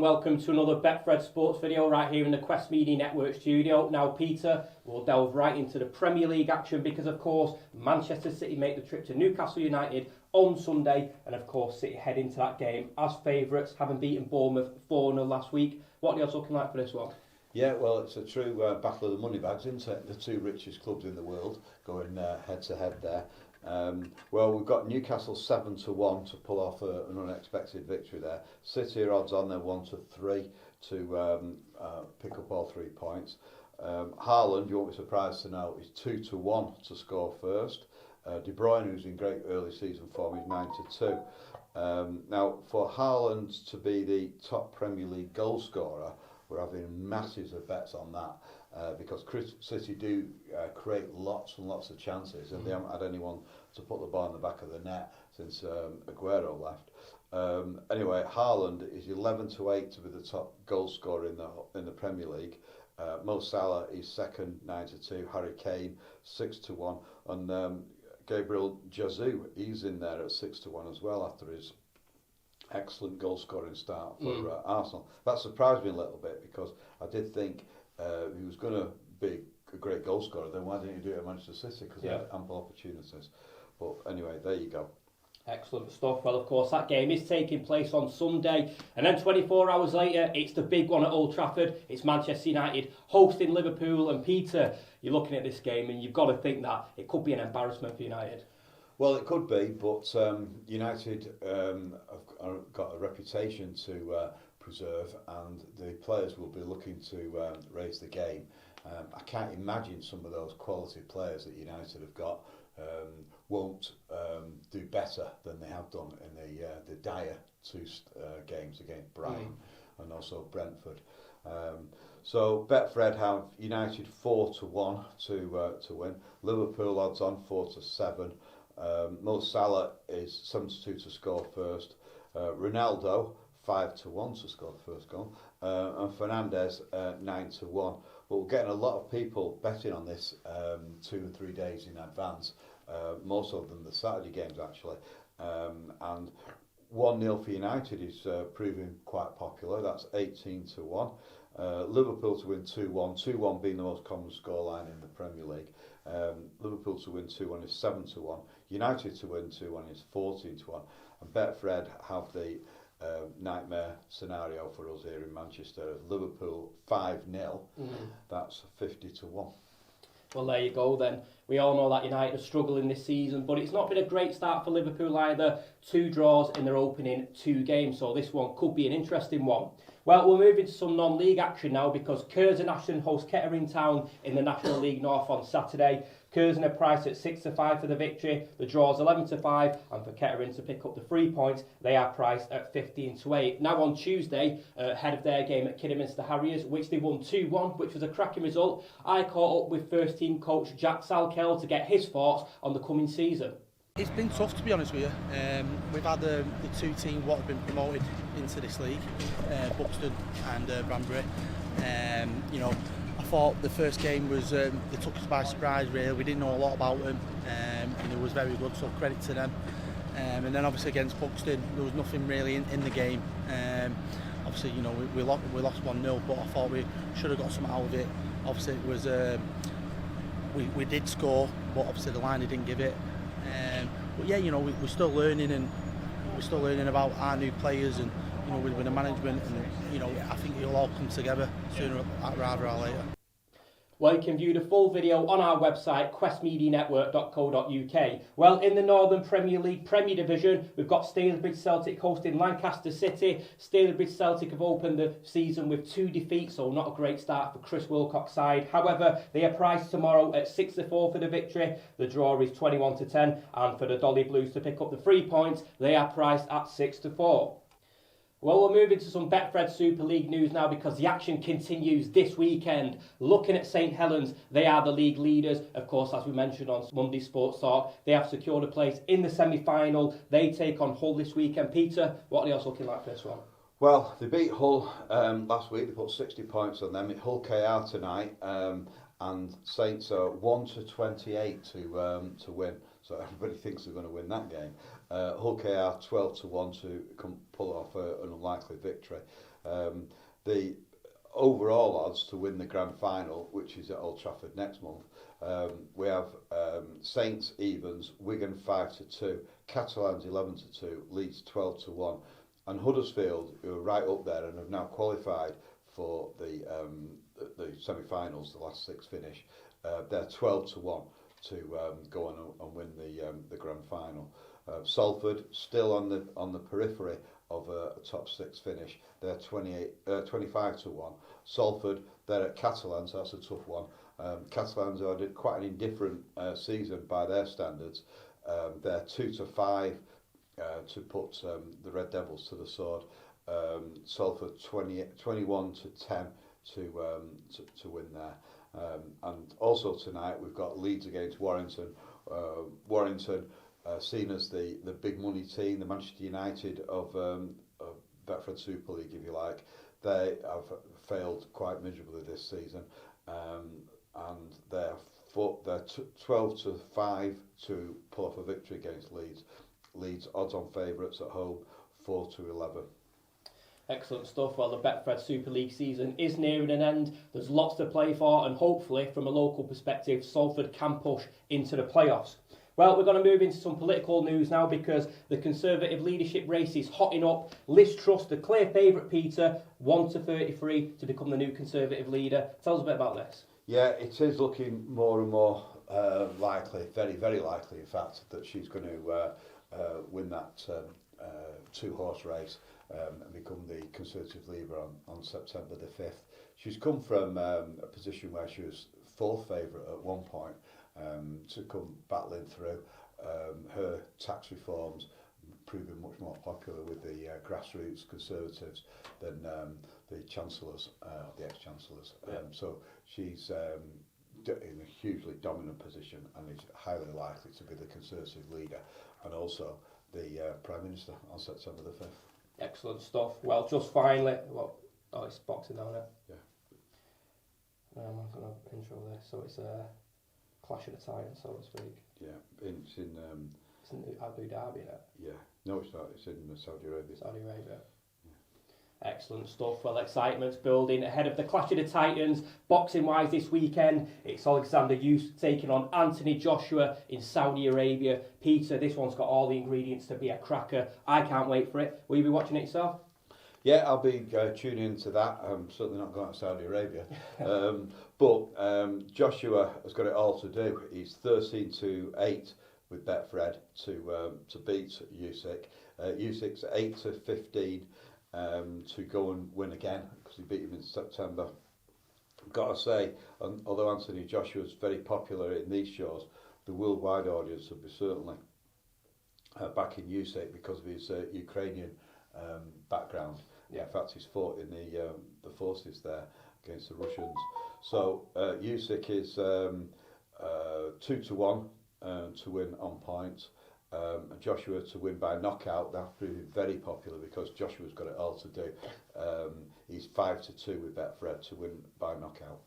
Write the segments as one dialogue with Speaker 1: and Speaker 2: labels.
Speaker 1: welcome to another Betfred Sports video right here in the Quest Media Network studio. Now, Peter, we'll delve right into the Premier League action because, of course, Manchester City make the trip to Newcastle United on Sunday, and, of course, City head into that game as favourites, having beaten Bournemouth 4-0 last week. What are you looking like for this one?
Speaker 2: Yeah, well, it's a true battle of the money bags, isn't it? The two richest clubs in the world going head to head there. Well, we've got Newcastle 7-1 to pull off an unexpected victory there. City are odds on, they're 1-3 to pick up all 3 points. Haaland, you won't be surprised to know, is 2-1 to score first. De Bruyne, who's in great early season form, is 9-2. Now, for Haaland to be the top Premier League goal scorer, we're having masses of bets on that because City do create lots and lots of chances, and they haven't had anyone to put the ball in the back of the net since Aguero left. Anyway, Haaland is 11-8 to be the top goal scorer in the Premier League. Mo Salah is second, 9-2. Harry Kane 6-1, and Gabriel Jesus, he's in there at 6-1 as well after his excellent goal scoring start for Arsenal. That surprised me a little bit because I did think he was going to be a great goal scorer. Then why didn't you do it at Manchester City? Because they had ample opportunities. But anyway, there you go. Excellent
Speaker 1: stuff. Well, of course, that game is taking place on Sunday, and then 24 hours later, it's the big one at Old Trafford. It's Manchester United hosting Liverpool. And Peter, you're looking at this game and you've got to think that it could be an embarrassment for United.
Speaker 2: Well, it could be, but United have got a reputation to preserve, and the players will be looking to raise the game. I can't imagine some of those quality players that United have got won't do better than they have done in the dire 2 games against Brighton and also Brentford. So Betfred have United 4-1 to win. Liverpool odds on 4-7. Mo Salah is 7-2 to score first. Ronaldo 5-1 to score the first goal. And Fernandes 9-1. But we're getting a lot of people betting on this 2 and 3 days in advance. Most of them the Saturday games actually. And 1-0 for United is proving quite popular. That's 18-1. Liverpool to win 2-1. 2-1 being the most common scoreline in the Premier League. Liverpool to win 2-1 is 7-1. United to win 2-1 is 14-1. And Betfred have the nightmare scenario for us here in Manchester. Liverpool 5-0. That's 50-1.
Speaker 1: Well, there you go then. We all know that United are struggling this season, but it's not been a great start for Liverpool either. 2 draws in their opening 2 games, so this one could be an interesting one. Well, we'll move into some non-league action now because Curzon Ashton hosts Kettering Town in the National League North on Saturday. Curzon are priced at 6-5 for the victory. The draw is 11-5, and for Kettering to pick up the 3 points, they are priced at 15-8. Now on Tuesday, ahead of their game at Kidderminster Harriers, which they won 2-1, which was a cracking result, I caught up with first team coach Jack Salkell to get his thoughts on the coming season.
Speaker 3: It's been tough, to be honest with you. We've had the 2 teams what have been promoted into this league, Buxton and Banbury. I thought the first game was they took us by surprise really. We didn't know a lot about them, and it was very good, so credit to them. And then obviously against Buxton there was nothing really in the game. Obviously we lost 1-0, but I thought we should have got something out of it. Obviously it was we did score, but obviously the line didn't give it. But yeah, we're still learning, and we're still learning about our new players, and with the management, and I think it'll all come together sooner rather or later.
Speaker 1: Well, you can view the full video on our website, questmedianetwork.co.uk. Well, in the Northern Premier League Premier Division, we've got Stalybridge Celtic hosting Lancaster City. Stalybridge Celtic have opened the season with 2 defeats, so not a great start for Chris Wilcox's side. However, they are priced tomorrow at 6-4 for the victory. The draw is 21-10, and for the Dolly Blues to pick up the 3 points, they are priced at 6-4. Well, we'll move into some Betfred Super League news now because the action continues this weekend. Looking at St Helens, they are the league leaders. Of course, as we mentioned on Monday Sports Talk, they have secured a place in the semi-final. They take on Hull this weekend. Peter, what are they also looking like for this one?
Speaker 2: Well, they beat Hull last week. They put 60 points on them. At Hull KR tonight, and Saints are 1-28 to win. So everybody thinks they're going to win that game. Hull KR 12-1 to pull off an unlikely victory. The overall odds to win the grand final, which is at Old Trafford next month, we have Saints evens, Wigan 5-2, Catalans 11-2, Leeds 12-1, and Huddersfield, who are right up there and have now qualified for the semi-finals, the last 6 finish. They're 12-1 to go on and win the grand final. Salford still on the periphery of a top 6 finish. They're 25-1. Salford, they're at Catalans, so that's a tough one. Catalans had quite an indifferent season by their standards. They're 2-5 to put the Red Devils to the sword. Salford 21-10 to win there. And also tonight we've got Leeds against Warrington. Warrington seen as the big money team, the Manchester United of Betfred Super League, if you like. They have failed quite miserably this season, and they're 12-5 to pull off a victory against Leeds. Leeds odds-on favourites at home, 4-11.
Speaker 1: Excellent stuff. Well, the Betfred Super League season is nearing an end. There's lots to play for, and hopefully, from a local perspective, Salford can push into the playoffs. Well, we're going to move into some political news now because the Conservative leadership race is hotting up. Liz Truss, the clear favourite, Peter, 1-33 to become the new Conservative leader. Tell us a bit about this.
Speaker 2: Yeah, it is looking more and more likely, very, very likely, in fact, that she's going to win that 2-horse race and become the Conservative leader on September the 5th. She's come from a position where she was 4th favourite at one point, to come battling through. Her tax reforms proving much more popular with the grassroots Conservatives than the Chancellors, the ex-Chancellors. So she's in a hugely dominant position and is highly likely to be the Conservative leader and also the Prime Minister on September the 5th.
Speaker 1: Excellent stuff. Well, just finally, it's boxing now, isn't it?
Speaker 2: Yeah.
Speaker 1: I'm going to intro this, so it's a clash of the Titans, so to speak.
Speaker 2: Yeah, it's in
Speaker 1: Abu Dhabi, isn't it?
Speaker 2: yeah, no, it's not. It's in Saudi Arabia.
Speaker 1: Saudi Arabia. Excellent stuff. Well, excitement's building ahead of the Clash of the Titans. Boxing-wise this weekend, it's Alexander Usyk taking on Anthony Joshua in Saudi Arabia. Peter, this one's got all the ingredients to be a cracker. I can't wait for it. Will you be watching it yourself?
Speaker 2: Yeah, I'll be tuning into that. I'm certainly not going to Saudi Arabia. But Joshua has got it all to do. He's 13-8 with Betfred to beat Usyk. Usyk's 8-15 to go and win again because he beat him in September. I've got to say, although Anthony Joshua is very popular in these shows, the worldwide audience will be certainly backing Usyk because of his Ukrainian background. Yeah. In fact, he's fought in the forces there against the Russians. So Usyk is 2-1 to win on points. Joshua to win by knockout. That's proving very popular because Joshua's got it all to do. He's 5-2 with Betfred to win by knockout.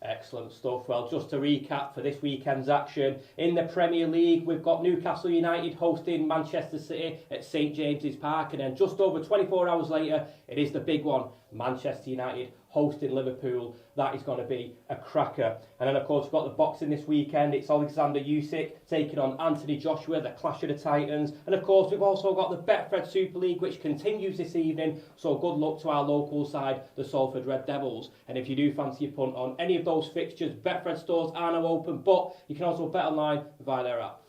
Speaker 1: Excellent stuff. Well, just to recap for this weekend's action, in the Premier League, we've got Newcastle United hosting Manchester City at St James's Park, and then just over 24 hours later, it is the big one, Manchester United hosting Liverpool. That is going to be a cracker. And then, of course, we've got the boxing this weekend. It's Alexander Usyk taking on Anthony Joshua, the Clash of the Titans. And, of course, we've also got the Betfred Super League, which continues this evening. So good luck to our local side, the Salford Red Devils. And if you do fancy a punt on any of those fixtures, Betfred stores are now open, but you can also bet online via their app.